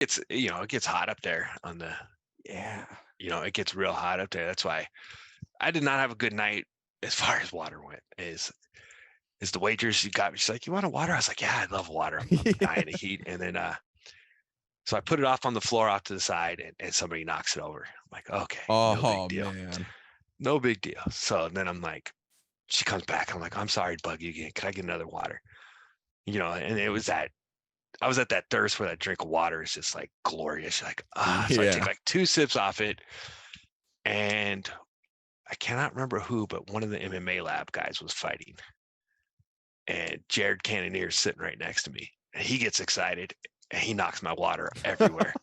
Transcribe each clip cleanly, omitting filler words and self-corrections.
it gets hot up there on the, Yeah. it gets real hot up there. That's why I did not have a good night as far as water went. Is the waitress, she got me, she's like, "You want a water?" I was like, "Yeah, I love water. I'm dying of heat." And then so I put it off on the floor off to the side, and somebody knocks it over. I'm like, okay, no big Oh deal. man. No big deal. So then I'm like, she comes back. I'm like, "I'm sorry to bug you again. Can I get another water?" And it was that I was at that thirst where that drink of water is just like glorious. Like, so I take Yeah. like 2 sips off it, and I cannot remember who, but one of the MMA lab guys was fighting, and Jared Cannonier is sitting right next to me. And he gets excited and he knocks my water everywhere.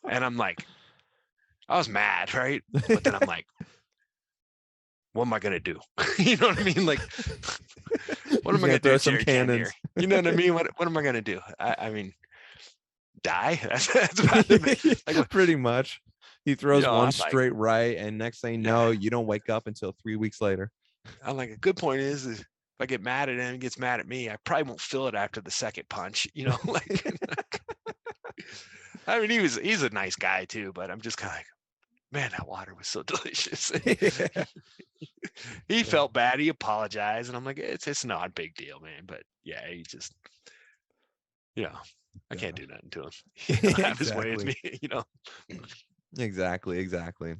And I'm like, I was mad, right? But then I'm like, what am I gonna do? You know what I mean? Like, what He's am I gonna gonna do throw with some Jared Cannonier? cannons. You know what I mean? What am I gonna do? I mean, die? That's about it. Like, Pretty much. He throws one I'm like, straight right, and next thing you yeah. know, you don't wake up until 3 weeks later. I'm like, a good point is if I get mad at him, he gets mad at me, I probably won't feel it after the second punch. Like, I mean, he's a nice guy too, but I'm just kind of like, man, that water was so delicious. Yeah. He felt bad. He apologized, and I'm like, it's not a big deal, man. But yeah, he just, you know, I can't Yeah. do nothing to him. He'll have his way with Exactly. me. Exactly.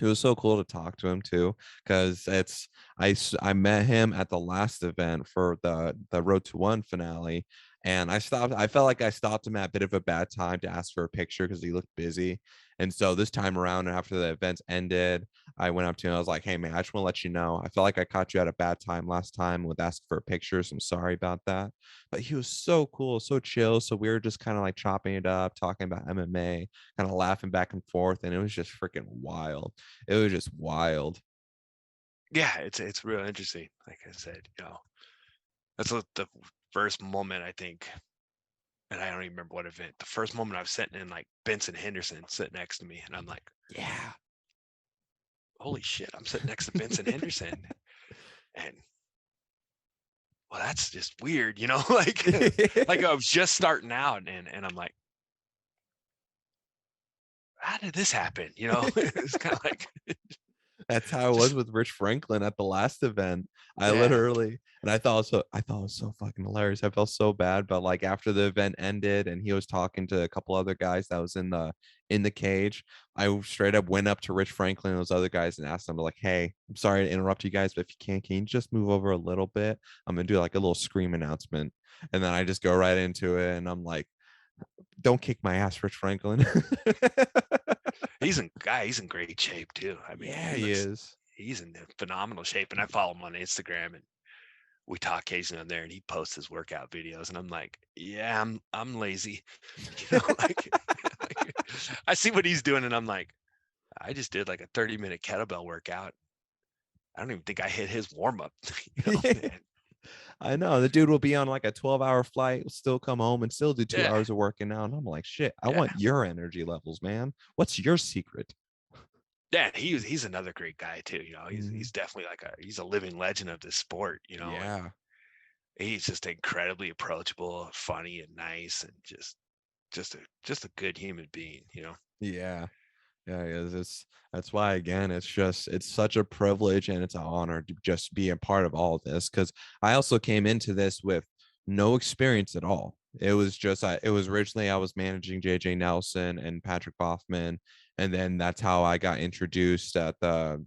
It was so cool to talk to him too, because I met him at the last event for the Road to One finale, and I felt like I stopped him at a bit of a bad time to ask for a picture because he looked busy. And so this time around, after the events ended, I went up to him. I was like, "Hey man, I just want to let you know, I felt like I caught you at a bad time last time with asking for pictures. I'm sorry about that." But he was so cool, so chill. So we were just kind of like chopping it up, talking about MMA, kind of laughing back and forth, and it was just freaking wild. It was just wild. Yeah, it's real interesting. Like I said, that's what the first moment I think, and I don't even remember what event. The first moment I was sitting in like Benson Henderson sitting next to me, and I'm like, Yeah. holy shit, I'm sitting next to Benson Henderson, and well, that's just weird. Like I was just starting out, and I'm like, how did this happen? It's kind of like That's how it was just with Rich Franklin at the last event. I yeah, literally, and I thought it was so fucking hilarious. I felt so bad, but like after the event ended and he was talking to a couple other guys that was in the cage, I straight up went up to Rich Franklin and those other guys and asked them like, "Hey, I'm sorry to interrupt you guys, but if you can you just move over a little bit? I'm gonna do like a little scream announcement." And then I just go right into it and I'm like, "Don't kick my ass, Rich Franklin." he's in great shape too. I mean, Yeah, he is. he's in phenomenal shape, and I follow him on Instagram, and we talk occasionally on there, and he posts his workout videos, and I'm like, yeah, I'm lazy, like, I see what he's doing, and I'm like, I just did like a 30-minute kettlebell workout. I don't even think I hit his warm up, man. I know the dude will be on like a 12-hour flight, will still come home and still do two Yeah, hours of working out. And I'm like, shit, I yeah, want your energy levels, man. What's your secret? yeah. He's another great guy too. He's Mhm. he's definitely like he's a living legend of this sport. And Yeah. he's just incredibly approachable, funny, and nice, and just a good human being. Yeah. Yeah. That's why, again, it's such a privilege and it's an honor to just be a part of all of this. Cause I also came into this with no experience at all. It was just, it was originally I was managing JJ Nelson and Patrick Boffman. And then that's how I got introduced at the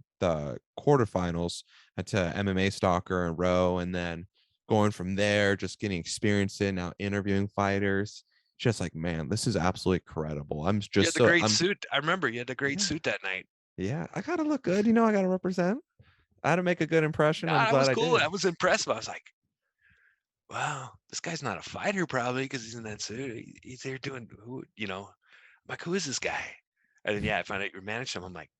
quarterfinals to MMA Stalker and Row. And then going from there, just getting experience in now interviewing fighters. Just like, man, this is absolutely incredible. You had the great suit. I remember you had the great Yeah, suit that night. yeah. I gotta look good. I gotta represent. I had to make a good impression. No, I'm that glad was I cool. I did. was impressed. I was like, wow, this guy's not a fighter probably because he's in that suit. He's there doing I'm like, who is this guy? And then yeah, I found out you're managing him. I'm like,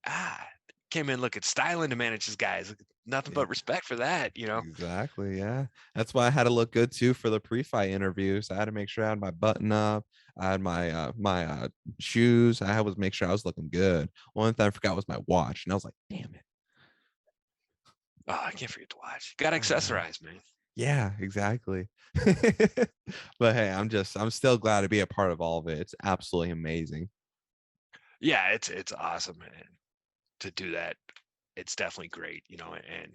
came in looking styling to manage this guy. Nothing Yeah, but respect for that. exactly. Yeah, that's why I had to look good too for the pre-fight interviews. I had to make sure I had my button up. I had my shoes. I was make sure I was looking good. One thing I forgot was my watch, and I was like, damn it. Oh, I can't forget to watch. Got to I know. accessorize, man. Yeah, exactly. But hey, I'm still glad to be a part of all of it. It's absolutely amazing. Yeah, it's awesome, and to do that, it's definitely great, and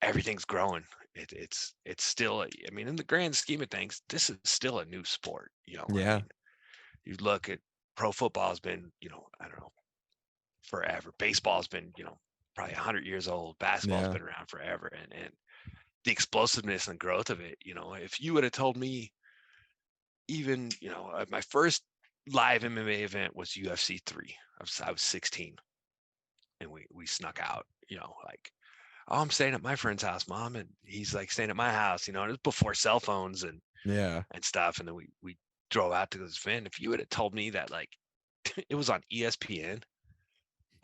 everything's growing. It's still, I mean, in the grand scheme of things, this is still a new sport. I Yeah. mean, you look at pro football's been, I don't know, forever. Baseball's been, probably 100 years old. Basketball's Yeah. been around forever, and the explosiveness and growth of it. If you would have told me even, my first live MMA event was UFC 3. I was 16, and we snuck out. Like, oh, I'm staying at my friend's house, mom, and he's like staying at my house. And it was before cell phones Yeah. and stuff. And then we drove out to this event. If you would have told me that like it was on ESPN,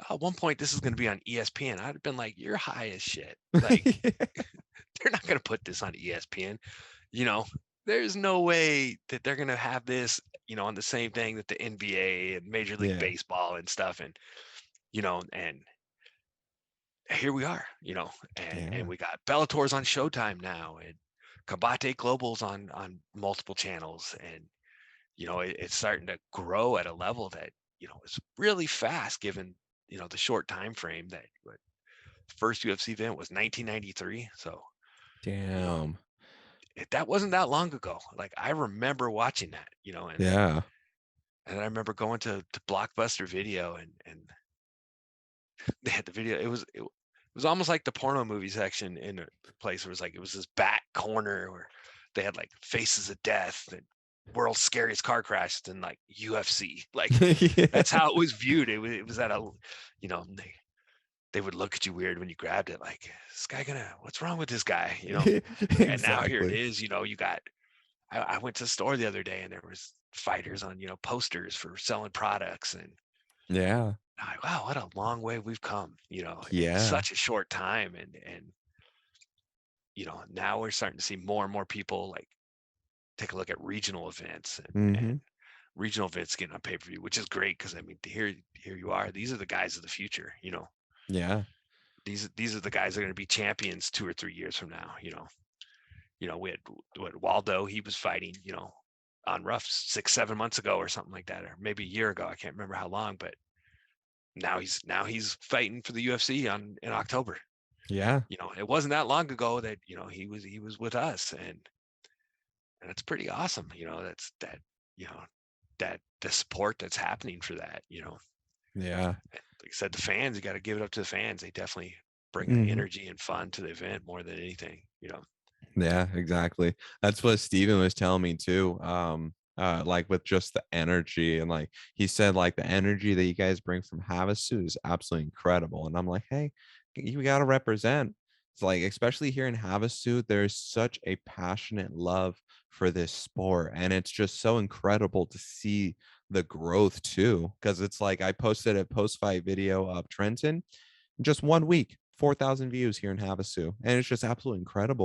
at one point this is going to be on ESPN, I'd have been like, you're high as shit. Like, they're not going to put this on ESPN. You know, there's no way that they're going to have this, on the same thing that the NBA and Major League Yeah. Baseball and stuff. And here we are, and Yeah. we got Bellator's on Showtime now, and Kabate Global's on multiple channels, and it's starting to grow at a level that is really fast given the short time frame that first UFC event was 1993. So you know Damn. that wasn't that long ago. Like, I remember watching that, Yeah. and then I remember going to Blockbuster Video, and they had the video. It was almost like the porno movie section in a place where it was this back corner where they had like Faces of Death and World's Scariest Car Crash and like UFC. Like, Yeah. that's how it was viewed. It was at a, they would look at you weird when you grabbed it. Like, this guy what's wrong with this guy? And now here it Exactly. is. You got. I went to the store the other day and there was fighters on posters for selling products, and Yeah. I'm like, wow, what a long way we've come, in Yeah. such a short time. And now we're starting to see more and more people like take a look at regional events, and Hmm. regional events getting on pay-per-view, which is great because I mean, here you are. These are the guys of the future. Yeah. These are the guys that are going to be champions 2 or 3 years from now. We had Waldo. He was fighting, on rough 6, 7 months ago or something like that, or maybe a year ago. I can't remember how long, but now he's fighting for the UFC in October. Yeah. It wasn't that long ago that he was with us, and it's pretty awesome. You know that the support that's happening for that. Yeah. Like I said, the fans, you got to give it up to the fans. They definitely bring the Hmm. energy and fun to the event more than anything. Yeah, exactly. That's what Steven was telling me too. Like with just the energy and like he said, like the energy that you guys bring from Havasu is absolutely incredible. And I'm like, hey, you gotta represent. It's like, especially here in Havasu, there's such a passionate love for this sport. And it's just so incredible to see the growth too. Cause it's like I posted a post-fight video of Trenton just 1 week, 4,000 views here in Havasu. And it's just absolutely incredible.